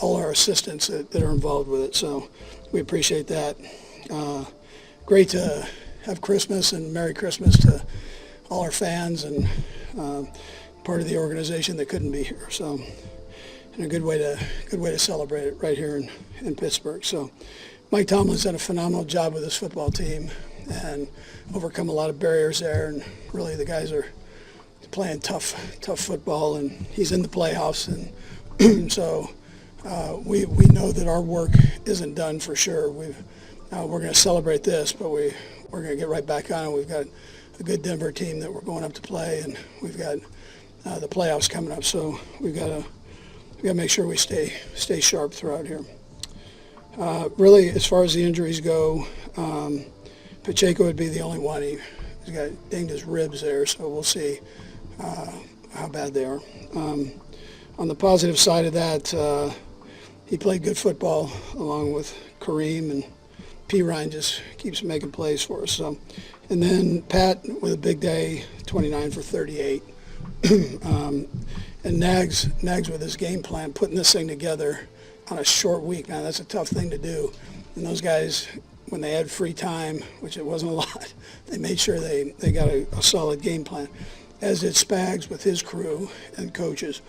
all our assistants that are involved with it. So we appreciate that. Great to have Christmas, and Merry Christmas to all our fans and part of the organization that couldn't be here. So, and a good way to celebrate it right here in Pittsburgh. So, Mike Tomlin's done a phenomenal job with this football team and overcome a lot of barriers there. And really, the guys are playing tough football, and he's in the playoffs. And so, we know that our work isn't done for sure. We're going to celebrate this, but we're going to get right back on it. We've got a good Denver team that we're going up to play, and we've got the playoffs coming up. So we've got to make sure we stay sharp throughout here. Really, as far as the injuries go, Pacheco would be the only one. He's got dinged his ribs there, so we'll see how bad they are. On the positive side of that, he played good football along with Kareem, and P. Ryan just keeps making plays for us. So, and then Pat with a big day, 29 for 38. And Nags with his game plan, putting this thing together on a short week. Now, that's a tough thing to do. And those guys, when they had free time, which it wasn't a lot, they made sure they got a solid game plan, as did Spags with his crew and coaches.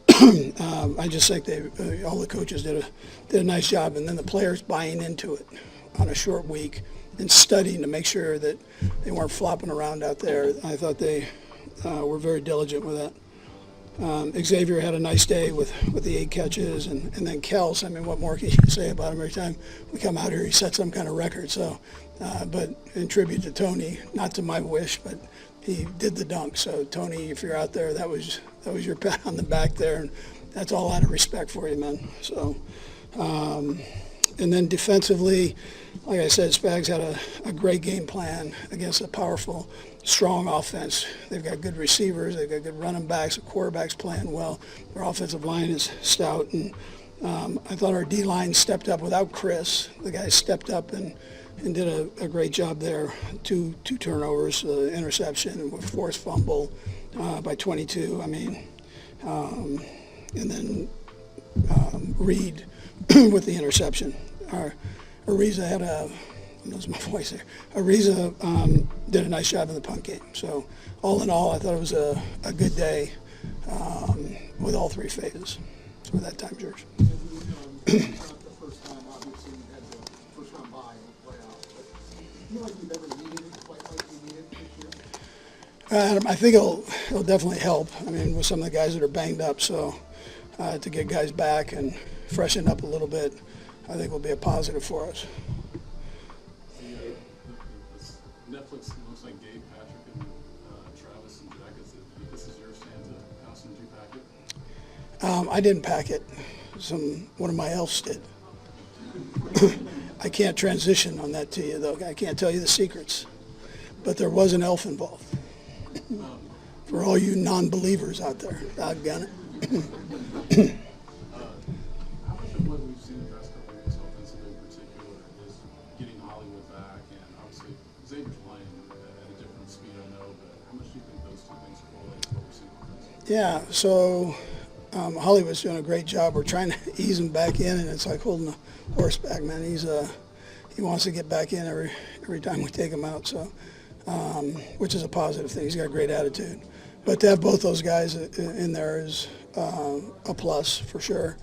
I just think all the coaches did a nice job, and then the players buying into it on a short week and studying to make sure that they weren't flopping around out there. I thought they were very diligent with that. Xavier had a nice day with the 8 catches, and then Kelce, I mean, what more can you say about him? Every time we come out here, he sets some kind of record. So, but in tribute to Tony, not to my wish, but he did the dunk. So Tony, if you're out there, that was your pat on the back there, and that's all out of respect for you, man. So, and then defensively, like I said, Spags had a great game plan against a powerful, strong offense. They've got good receivers, they've got good running backs, the quarterback's playing well. Their offensive line is stout, and I thought our D-line stepped up without Chris. The guys stepped up and did a great job there. Two turnovers, interception, with forced fumble by 22. I mean, and then Reid with the interception. Ariza had I lose my voice there. Ariza did a nice job in the punt game. So all in all, I thought it was a good day with all 3 phases. So that time, George. It's not the first time, obviously, you had the first round bye in the playoffs, but do you feel like you've ever needed it quite like you need it this year? I think it'll definitely help. I mean, with some of the guys that are banged up, so to get guys back and freshen up a little bit, I think will be a positive for us. Netflix looks like Gabe, Patrick, and Travis and Jack. This is your stanza. How soon did you pack it? I didn't pack it. One of my elves did. I can't transition on that to you, though. I can't tell you the secrets. But there was an elf involved. For all you non-believers out there, doggone it. How much of what we've seen in the past couple of years offensively in particular is getting Hollywood back, and obviously Xavier's playing at a different speed, I know, but how much do you think those two things correlate to what we're seeing offensively? Yeah, so Hollywood's doing a great job. We're trying to ease him back in, and it's like holding a horse back, man. He wants to get back in every time we take him out, so which is a positive thing. He's got a great attitude. But to have both those guys in there is a plus for sure.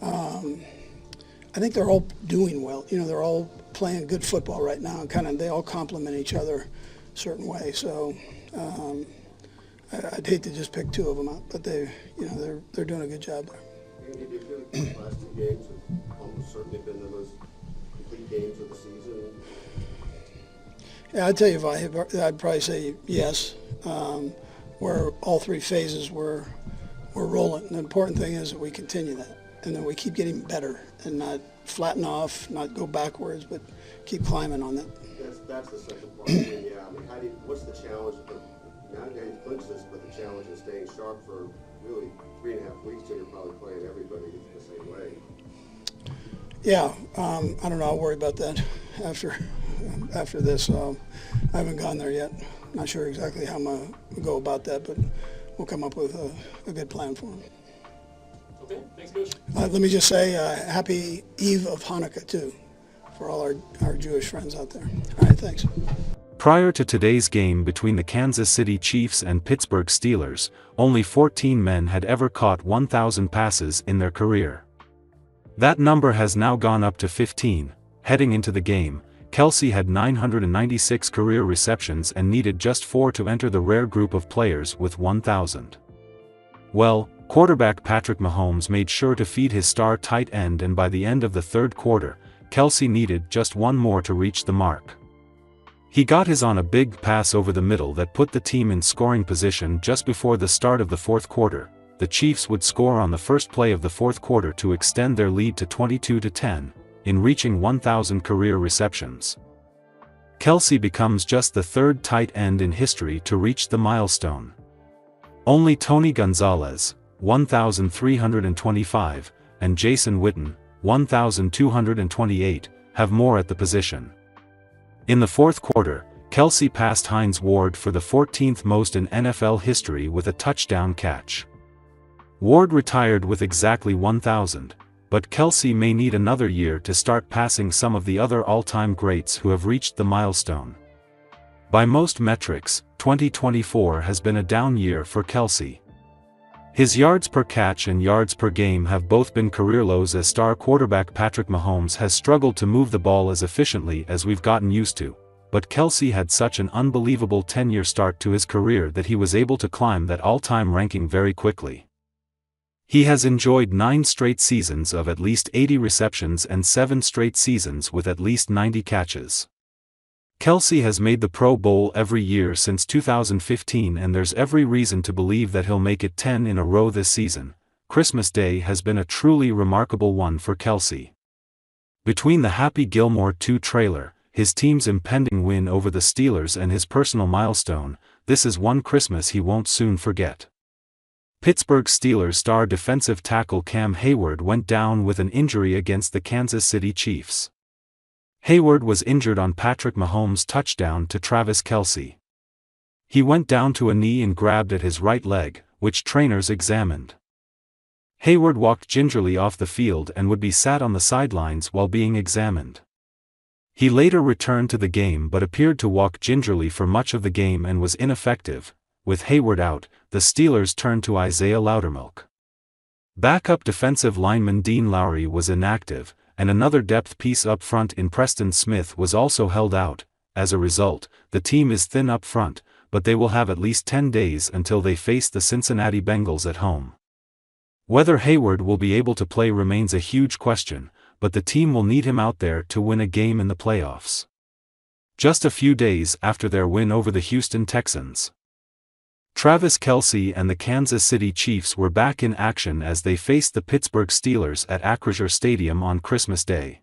I think they're all doing well. You know, they're all playing good football right now, and they all complement each other a certain way. So I'd hate to just pick 2 of them out, but they're doing a good job there. Andy, do you feel like these last 2 games have almost certainly been the most complete games of the season? Yeah, I'd tell you I'd probably say yes, where all 3 phases were rolling. And the important thing is that we continue that, and that we keep getting better and not flatten off, not go backwards, but keep climbing on that. That's the second part. Yeah, I mean, what's the challenge? Now you've clinched this, but the challenge is staying sharp for really 3.5 weeks till you're probably playing everybody the same way. Yeah, I don't know. I'll worry about that after this. I haven't gone there yet. Not sure exactly how I'm going to go about that, but we'll come up with a good plan for them. Okay, thanks, Coach. Let me just say, happy Eve of Hanukkah, too, for all our Jewish friends out there. All right, thanks. Prior to today's game between the Kansas City Chiefs and Pittsburgh Steelers, only 14 men had ever caught 1,000 passes in their career. That number has now gone up to 15. Heading into the game, Kelce had 996 career receptions and needed just 4 to enter the rare group of players with 1,000. Well, quarterback Patrick Mahomes made sure to feed his star tight end, and by the end of the third quarter, Kelce needed just one more to reach the mark. He got his on a big pass over the middle that put the team in scoring position just before the start of the fourth quarter. The Chiefs would score on the first play of the fourth quarter to extend their lead to 22-10, in reaching 1,000 career receptions. Kelce becomes just the third tight end in history to reach the milestone. Only Tony Gonzalez, 1,325, and Jason Witten, 1,228, have more at the position. In the fourth quarter, Kelce passed Heyward for the 14th most in NFL history with a touchdown catch. Ward retired with exactly 1,000, but Kelce may need another year to start passing some of the other all-time greats who have reached the milestone. By most metrics, 2024 has been a down year for Kelce. His yards per catch and yards per game have both been career lows, as star quarterback Patrick Mahomes has struggled to move the ball as efficiently as we've gotten used to, but Kelce had such an unbelievable 10-year start to his career that he was able to climb that all-time ranking very quickly. He has enjoyed 9 straight seasons of at least 80 receptions and 7 straight seasons with at least 90 catches. Kelce has made the Pro Bowl every year since 2015, and there's every reason to believe that he'll make it 10 in a row this season. Christmas Day has been a truly remarkable one for Kelce. Between the Happy Gilmore 2 trailer, his team's impending win over the Steelers, and his personal milestone, this is one Christmas he won't soon forget. Pittsburgh Steelers star defensive tackle Cam Heyward went down with an injury against the Kansas City Chiefs. Heyward was injured on Patrick Mahomes' touchdown to Travis Kelce. He went down to a knee and grabbed at his right leg, which trainers examined. Heyward walked gingerly off the field and would be sat on the sidelines while being examined. He later returned to the game but appeared to walk gingerly for much of the game and was ineffective. With Heyward out, the Steelers turned to Isaiah Loudermilk. Backup defensive lineman Dean Lowry was inactive, and another depth piece up front in Preston Smith was also held out. As a result, the team is thin up front, but they will have at least 10 days until they face the Cincinnati Bengals at home. Whether Heyward will be able to play remains a huge question, but the team will need him out there to win a game in the playoffs. Just a few days after their win over the Houston Texans, Travis Kelce and the Kansas City Chiefs were back in action as they faced the Pittsburgh Steelers at Acrisure Stadium on Christmas Day.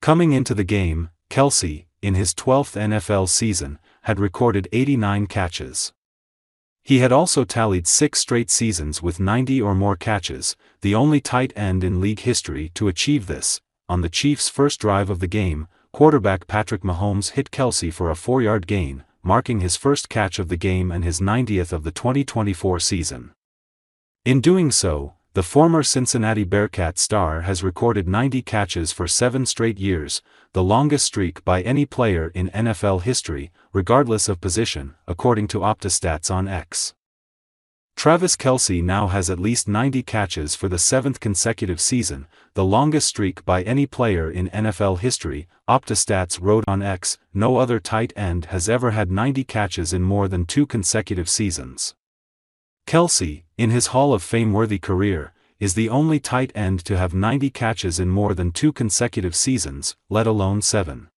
Coming into the game, Kelce, in his 12th NFL season, had recorded 89 catches. He had also tallied 6 straight seasons with 90 or more catches, the only tight end in league history to achieve this. On the Chiefs' first drive of the game, quarterback Patrick Mahomes hit Kelce for a 4-yard gain, marking his first catch of the game and his 90th of the 2024 season. In doing so, the former Cincinnati Bearcat star has recorded 90 catches for 7 straight years, the longest streak by any player in NFL history, regardless of position, according to OptaStats on X. Travis Kelce now has at least 90 catches for the 7th consecutive season, the longest streak by any player in NFL history. OptaStats wrote on X, no other tight end has ever had 90 catches in more than 2 consecutive seasons. Kelce, in his Hall of Fame-worthy career, is the only tight end to have 90 catches in more than 2 consecutive seasons, let alone 7.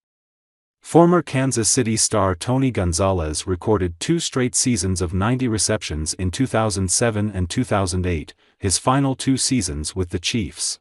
Former Kansas City star Tony Gonzalez recorded 2 straight seasons of 90 receptions in 2007 and 2008, his final 2 seasons with the Chiefs.